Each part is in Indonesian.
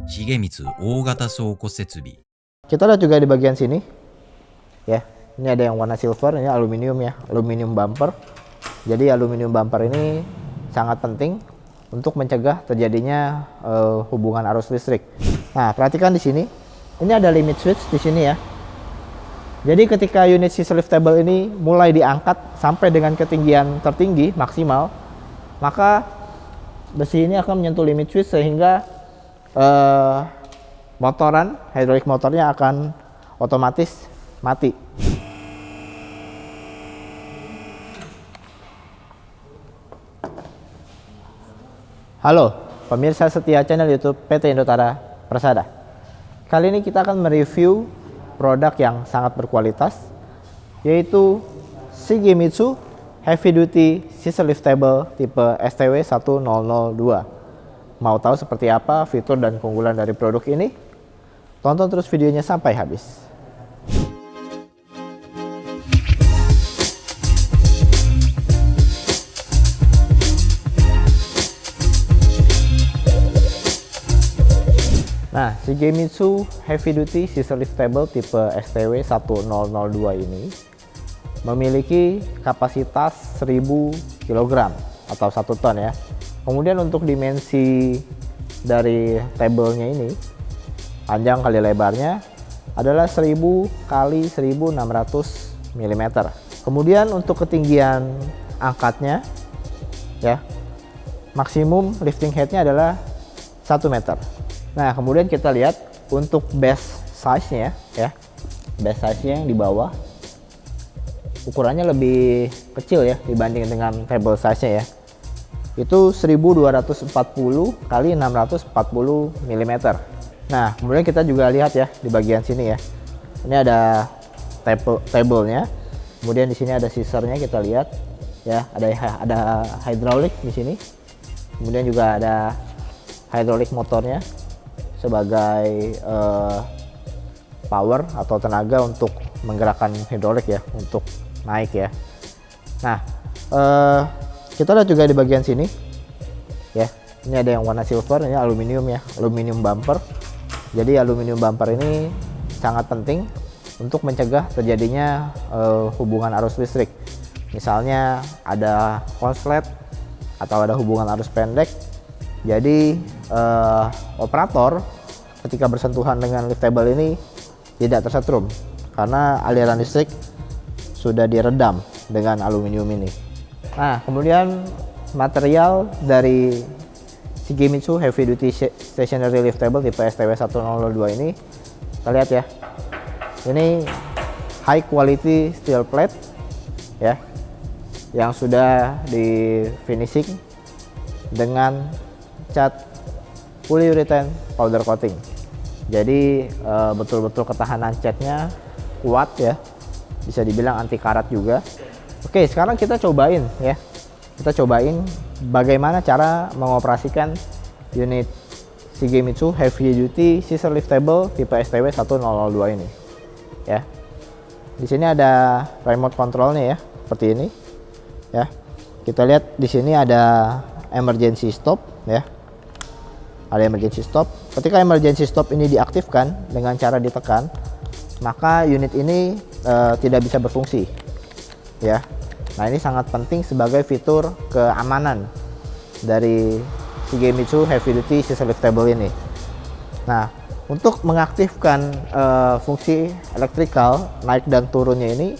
重光大型倉庫設備。 Kita lihat juga di bagian sini, ya. Ini ada yang warna silver, ini aluminium ya, aluminium bumper. Jadi aluminium bumper ini sangat penting untuk mencegah terjadinya hubungan arus listrik. Nah, perhatikan di sini, ini ada limit switch di sini ya. Jadi ketika unit scissor lift table ini mulai diangkat sampai dengan ketinggian tertinggi maksimal, maka besi ini akan menyentuh limit switch sehingga motoran, hidrolik motornya akan otomatis mati. Halo, pemirsa setia channel YouTube PT Indotara Persada. Kali ini kita akan mereview produk yang sangat berkualitas, yaitu Shigemitsu Heavy Duty Scissor Lift Table tipe STW 1002. Mau tahu seperti apa fitur dan keunggulan dari produk ini? Tonton terus videonya sampai habis. Nah, Shigemitsu Heavy Duty Scissor Lift Table tipe STW 1002 ini memiliki kapasitas 1000 kg atau 1 ton ya. Kemudian untuk dimensi dari tablenya ini, panjang kali lebarnya adalah 1000 kali 1600 mm. Kemudian untuk ketinggian angkatnya ya, maksimum lifting headnya adalah 1 meter. Nah, kemudian kita lihat untuk base size-nya ya. Base size-nya yang di bawah ukurannya lebih kecil ya dibanding dengan table size-nya ya. Itu 1240 kali 640 mm. Nah, kemudian kita juga lihat ya di bagian sini ya. Ini ada table-nya. Kemudian di sini ada scissor-nya, kita lihat ya, ada hydraulic di sini. Kemudian juga ada hydraulic motornya sebagai power atau tenaga untuk menggerakkan hidrolik ya, untuk naik ya. Nah, kita lihat juga di bagian sini ya, ini ada yang warna silver, ini aluminium ya, aluminium bumper. Jadi aluminium bumper ini sangat penting untuk mencegah terjadinya hubungan arus listrik. Misalnya ada konslet atau ada hubungan arus pendek, jadi operator ketika bersentuhan dengan lift table ini tidak tersetrum karena aliran listrik sudah diredam dengan aluminium ini. Nah, kemudian material dari Shigemitsu Heavy Duty Stationary Lift Table tipe STW 1002 ini, kita lihat ya, ini high quality steel plate ya, yang sudah di finishing dengan cat polyurethane powder coating. Jadi betul-betul ketahanan catnya kuat ya, bisa dibilang anti karat juga. Oke, sekarang kita cobain ya, kita cobain bagaimana cara mengoperasikan unit Shigemitsu Heavy Duty Scissor Lift Table tipe STW 1002 ini ya. Di sini ada remote controlnya ya, seperti ini ya. Kita lihat di sini ada emergency stop ya, ada emergency stop. Ketika emergency stop ini diaktifkan dengan cara ditekan, maka unit ini tidak bisa berfungsi ya. Nah, ini sangat penting sebagai fitur keamanan dari Shigemitsu Heavy Duty Scissor Lift Table ini. Nah, untuk mengaktifkan fungsi elektrikal naik dan turunnya ini,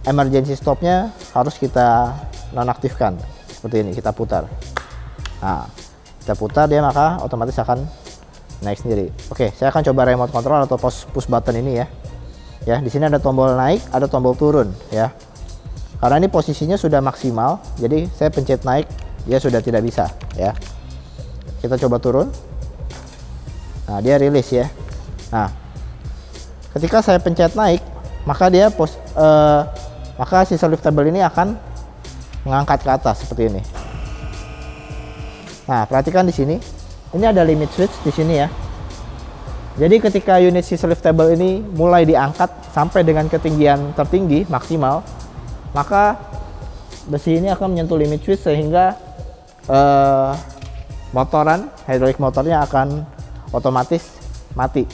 emergency stopnya harus kita nonaktifkan seperti ini. Kita putar. Nah, kita putar, dia maka otomatis akan naik sendiri. Oke, saya akan coba remote control atau push button ini ya. Ya, di sini ada tombol naik, ada tombol turun ya. Karena ini posisinya sudah maksimal, jadi saya pencet naik, dia sudah tidak bisa ya. Kita coba turun. Nah, dia rilis ya. Nah, ketika saya pencet naik, maka dia maka scissor lift table ini akan mengangkat ke atas seperti ini. Nah, perhatikan di sini, ini ada limit switch di sini ya. Jadi ketika unit scissor lift table ini mulai diangkat sampai dengan ketinggian tertinggi maksimal, maka besi ini akan menyentuh limit switch sehingga motoran, hidrolik motornya akan otomatis mati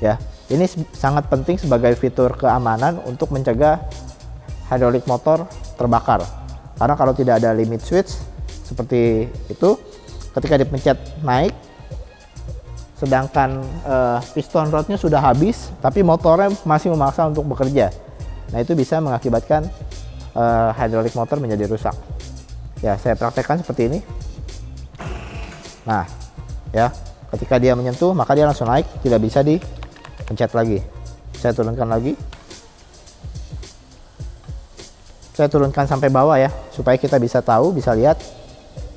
ya. Ini sangat penting sebagai fitur keamanan untuk mencegah hidrolik motor terbakar, karena kalau tidak ada limit switch seperti itu, ketika dipencet naik sedangkan piston rodnya sudah habis tapi motornya masih memaksa untuk bekerja, nah itu bisa mengakibatkan hidrolik motor menjadi rusak ya. Saya praktekkan seperti ini. Nah ya, ketika dia menyentuh maka dia langsung naik, tidak bisa dipencet lagi. Saya turunkan lagi, saya turunkan sampai bawah ya, supaya kita bisa tahu, bisa lihat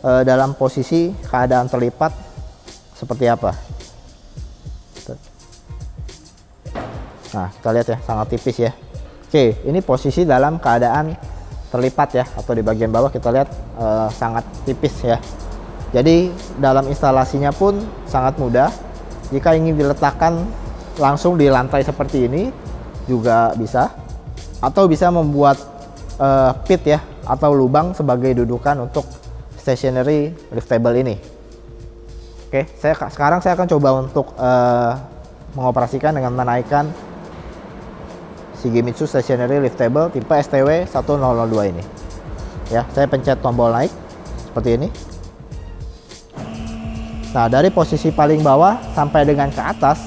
dalam posisi keadaan terlipat seperti apa. Nah kita lihat ya, sangat tipis ya. Oke, ini posisi dalam keadaan terlipat ya, atau di bagian bawah kita lihat sangat tipis ya. Jadi dalam instalasinya pun sangat mudah. Jika ingin diletakkan langsung di lantai seperti ini juga bisa, atau bisa membuat pit ya, atau lubang sebagai dudukan untuk stationary liftable ini. Oke, sekarang saya akan coba untuk mengoperasikan dengan menaikkan Shigemitsu stationary liftable tipe STW 1002 ini ya. Saya pencet tombol naik seperti ini. Nah dari posisi paling bawah sampai dengan ke atas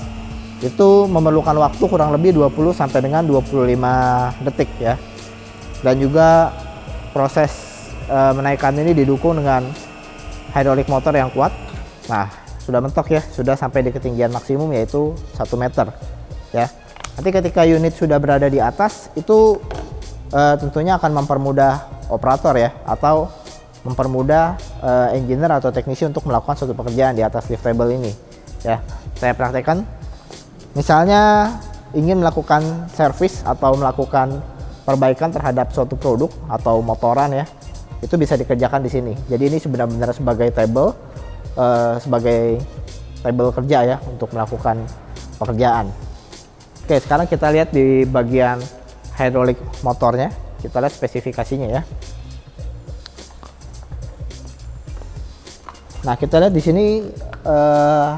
itu memerlukan waktu kurang lebih 20 sampai dengan 25 detik ya. Dan juga proses menaikkan ini didukung dengan hidrolik motor yang kuat. Nah sudah mentok ya, sudah sampai di ketinggian maksimum yaitu 1 meter ya. Nanti ketika unit sudah berada di atas itu tentunya akan mempermudah operator ya, atau mempermudah engineer atau teknisi untuk melakukan suatu pekerjaan di atas liftable ini ya. Saya praktekkan, misalnya ingin melakukan servis atau melakukan perbaikan terhadap suatu produk atau motoran ya, itu bisa dikerjakan di sini. Jadi ini benar-benar sebagai table, sebagai table kerja ya untuk melakukan pekerjaan. Oke, sekarang kita lihat di bagian hidrolik motornya, kita lihat spesifikasinya ya. Nah kita lihat di sini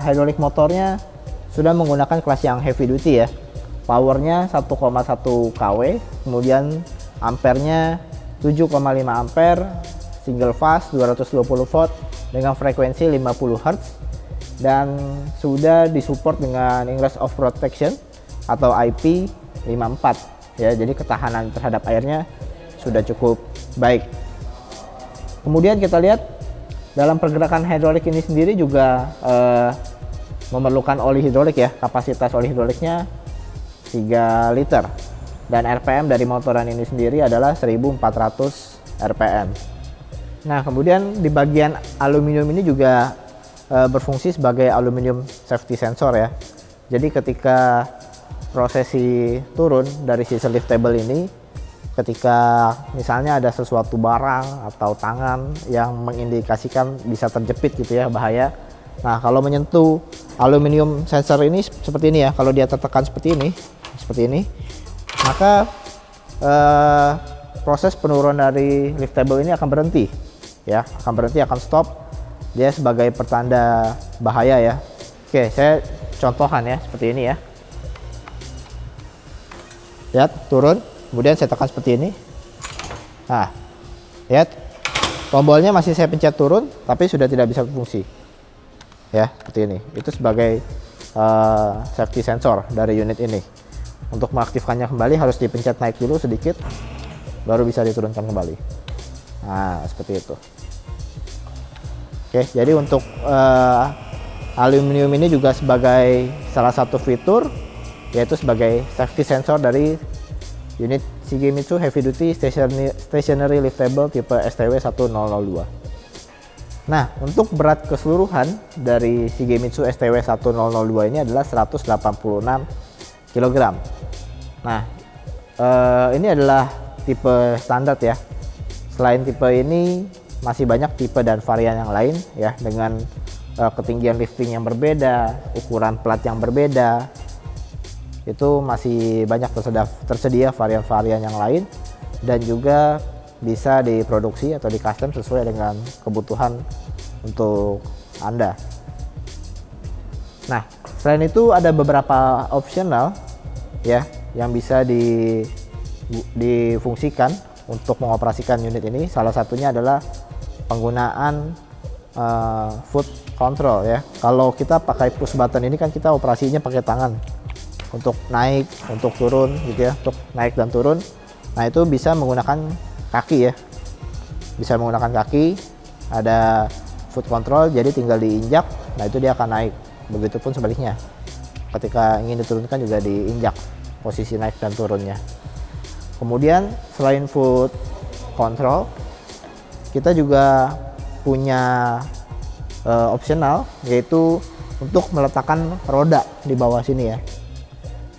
hidrolik motornya sudah menggunakan kelas yang heavy duty ya. Powernya 1,1 kW, kemudian ampernya 7,5 ampere, single fast 220 volt dengan frekuensi 50 Hz, dan sudah disupport dengan ingress off protection atau IP54 ya. Jadi ketahanan terhadap airnya sudah cukup baik. Kemudian kita lihat dalam pergerakan hidrolik ini sendiri juga memerlukan oli hidrolik ya. Kapasitas oli hidroliknya 3 liter dan RPM dari motoran ini sendiri adalah 1400 RPM. Nah kemudian di bagian aluminium ini juga berfungsi sebagai aluminium safety sensor ya. Jadi ketika prosesi turun dari sisi liftable ini, ketika misalnya ada sesuatu barang atau tangan yang mengindikasikan bisa terjepit gitu ya, bahaya. Nah kalau menyentuh aluminium sensor ini seperti ini ya, kalau dia tertekan seperti ini, maka proses penurunan dari liftable ini akan berhenti ya, akan stop. Dia sebagai pertanda bahaya ya. Oke, saya contohkan ya seperti ini ya. Lihat, turun, kemudian saya tekan seperti ini. Nah, lihat, tombolnya masih saya pencet turun, tapi sudah tidak bisa berfungsi. Ya, seperti ini. Itu sebagai safety sensor dari unit ini. Untuk mengaktifkannya kembali harus dipencet naik dulu sedikit, baru bisa diturunkan kembali. Nah, seperti itu. Oke, jadi untuk aluminium ini juga sebagai salah satu fitur, yaitu sebagai safety sensor dari unit Shigemitsu Heavy Duty Stationary Liftable tipe STW 1002. Nah, untuk berat keseluruhan dari Shigemitsu STW 1002 ini adalah 186 kg. Nah, ini adalah tipe standar ya. Selain tipe ini masih banyak tipe dan varian yang lain ya, dengan ketinggian lifting yang berbeda, ukuran plat yang berbeda. Itu masih banyak tersedia varian-varian yang lain, dan juga bisa diproduksi atau di custom sesuai dengan kebutuhan untuk Anda. Nah, selain itu ada beberapa optional ya yang bisa difungsikan untuk mengoperasikan unit ini. Salah satunya adalah penggunaan foot control ya. Kalau kita pakai push button ini kan kita operasinya pakai tangan untuk naik, untuk turun gitu ya, untuk naik dan turun. Nah, itu bisa menggunakan kaki ya. Bisa menggunakan kaki, ada foot control, jadi tinggal diinjak, nah itu dia akan naik. Begitupun sebaliknya. Ketika ingin diturunkan juga diinjak posisi naik dan turunnya. Kemudian selain foot control, kita juga punya optional, yaitu untuk meletakkan roda di bawah sini ya.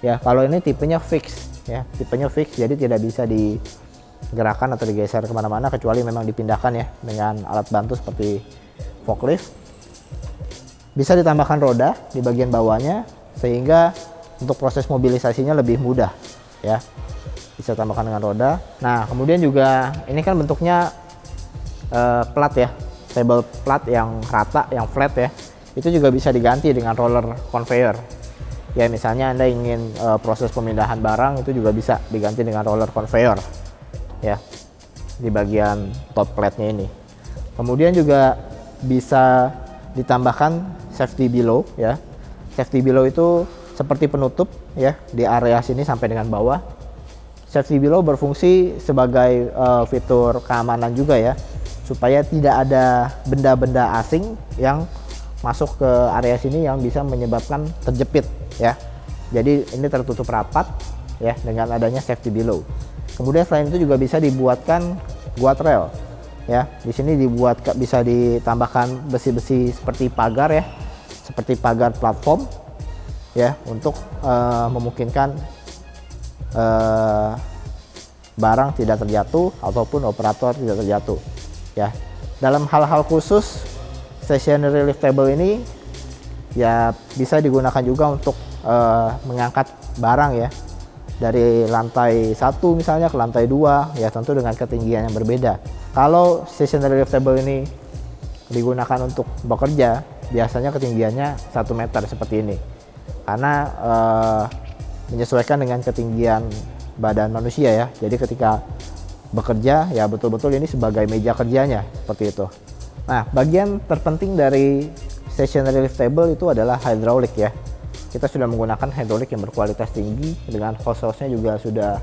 Ya, kalau ini tipenya fix ya, tipenya fix, jadi tidak bisa digerakkan atau digeser kemana-mana kecuali memang dipindahkan ya dengan alat bantu seperti forklift. Bisa ditambahkan roda di bagian bawahnya sehingga untuk proses mobilisasinya lebih mudah ya. Bisa tambahkan dengan roda. Nah, kemudian juga ini kan bentuknya plat ya, table plat yang rata, yang flat ya. Itu juga bisa diganti dengan roller conveyor. Ya, misalnya Anda ingin proses pemindahan barang itu juga bisa diganti dengan roller conveyor ya di bagian top plate-nya ini. Kemudian juga bisa ditambahkan safety below ya. Safety below itu seperti penutup ya di area sini sampai dengan bawah. Safety below berfungsi sebagai fitur keamanan juga ya, supaya tidak ada benda-benda asing yang masuk ke area sini yang bisa menyebabkan terjepit ya. Jadi ini tertutup rapat ya dengan adanya safety below. Kemudian selain itu juga bisa dibuatkan guardrail ya. Di sini bisa ditambahkan besi-besi seperti pagar ya, seperti pagar platform ya, untuk memungkinkan barang tidak terjatuh ataupun operator tidak terjatuh ya. Dalam hal-hal khusus, stationary lift table ini ya bisa digunakan juga untuk mengangkat barang ya dari lantai 1 misalnya ke lantai 2 ya, tentu dengan ketinggian yang berbeda. Kalau stationary lift table ini digunakan untuk bekerja, biasanya ketinggiannya 1 meter seperti ini, karena menyesuaikan dengan ketinggian badan manusia ya. Jadi ketika bekerja ya betul-betul ini sebagai meja kerjanya seperti itu. Nah, bagian terpenting dari stationary lift table itu adalah hydraulic ya. Kita sudah menggunakan hydraulic yang berkualitas tinggi dengan hose-hose-nya juga sudah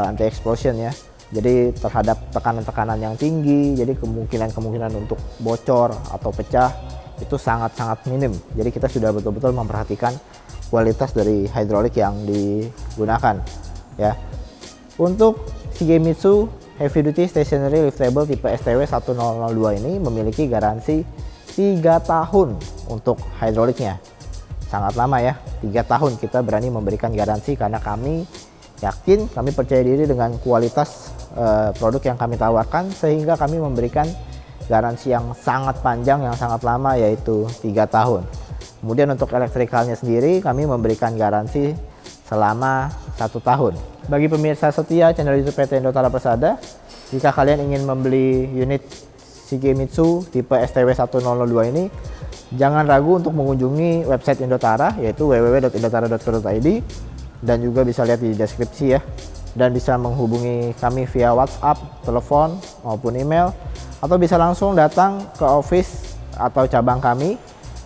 anti explosion ya. Jadi terhadap tekanan-tekanan yang tinggi, jadi kemungkinan untuk bocor atau pecah itu sangat-sangat minim. Jadi kita sudah betul-betul memperhatikan kualitas dari hydraulic yang digunakan ya. Untuk Shigemitsu Heavy Duty Stationary Lift Table tipe STW 1002 ini memiliki garansi 3 tahun untuk hydrauliknya. Sangat lama ya, 3 tahun kita berani memberikan garansi karena kami yakin, kami percaya diri dengan kualitas produk yang kami tawarkan, sehingga kami memberikan garansi yang sangat panjang, yang sangat lama, yaitu 3 tahun. Kemudian untuk elektrikalnya sendiri kami memberikan garansi selama 1 tahun. Bagi pemirsa setia channel YouTube PT Indotara Persada, jika kalian ingin membeli unit Shigemitsu tipe STW 1002 ini, jangan ragu untuk mengunjungi website Indotara, yaitu www.indotara.co.id, dan juga bisa lihat di deskripsi ya, dan bisa menghubungi kami via WhatsApp, telepon maupun email, atau bisa langsung datang ke office atau cabang kami,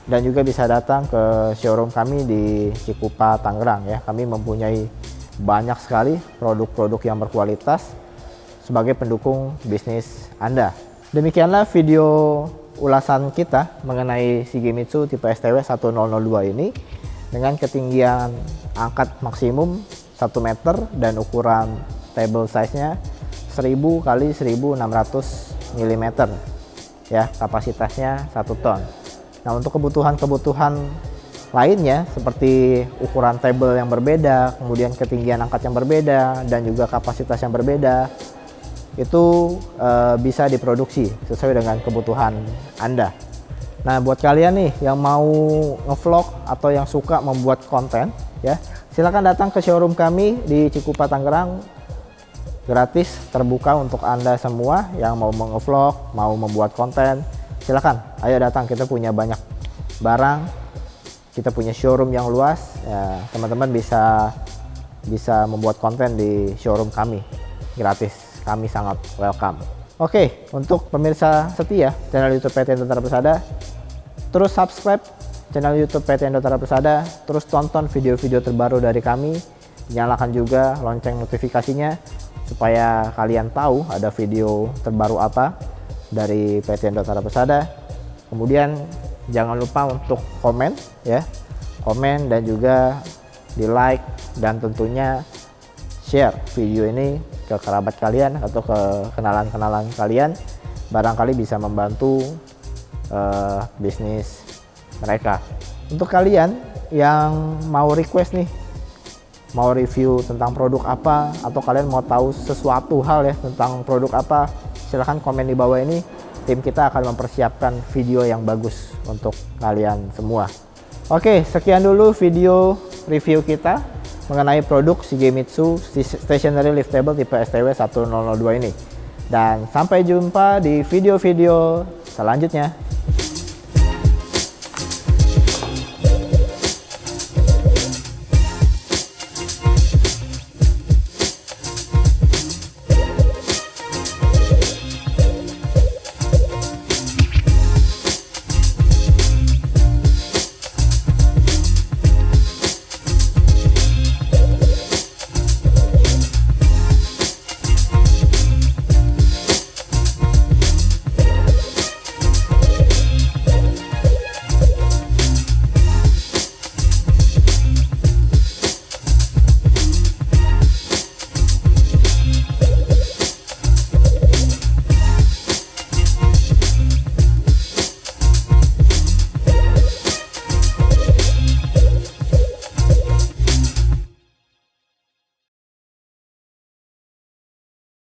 dan juga bisa datang ke showroom kami di Cikupa, Tangerang ya. Kami mempunyai banyak sekali produk-produk yang berkualitas sebagai pendukung bisnis Anda. Demikianlah video ulasan kita mengenai Shigemitsu tipe STW 1002 ini dengan ketinggian angkat maksimum 1 meter dan ukuran table size-nya 1000 x 1600 mm ya, kapasitasnya 1 ton. Nah, untuk kebutuhan-kebutuhan lainnya seperti ukuran table yang berbeda, kemudian ketinggian angkat yang berbeda, dan juga kapasitas yang berbeda, itu bisa diproduksi sesuai dengan kebutuhan Anda. Nah, buat kalian nih yang mau ngevlog atau yang suka membuat konten ya, silakan datang ke showroom kami di Cikupa, Tangerang. Gratis, terbuka untuk Anda semua yang mau ngevlog, mau membuat konten. Silakan, ayo datang, kita punya banyak barang kita punya showroom yang luas. Ya, teman-teman bisa membuat konten di showroom kami gratis. Kami sangat welcome. Oke, untuk pemirsa setia channel YouTube PT Indotara Persada, terus subscribe channel YouTube PT Indotara Persada, terus tonton video-video terbaru dari kami, nyalakan juga lonceng notifikasinya supaya kalian tahu ada video terbaru apa dari PT Indotara Persada. Kemudian jangan lupa untuk komen ya, komen dan juga di like, dan tentunya share video ini ke kerabat kalian atau ke kenalan-kenalan kalian, barangkali bisa membantu bisnis mereka. Untuk kalian yang mau request nih, mau review tentang produk apa, atau kalian mau tahu sesuatu hal ya tentang produk apa, silahkan komen di bawah ini. Tim kita akan mempersiapkan video yang bagus untuk kalian semua. Oke, sekian dulu video review kita mengenai produk Shigemitsu Stationary Liftable tipe STW1002 ini. Dan sampai jumpa di video-video selanjutnya.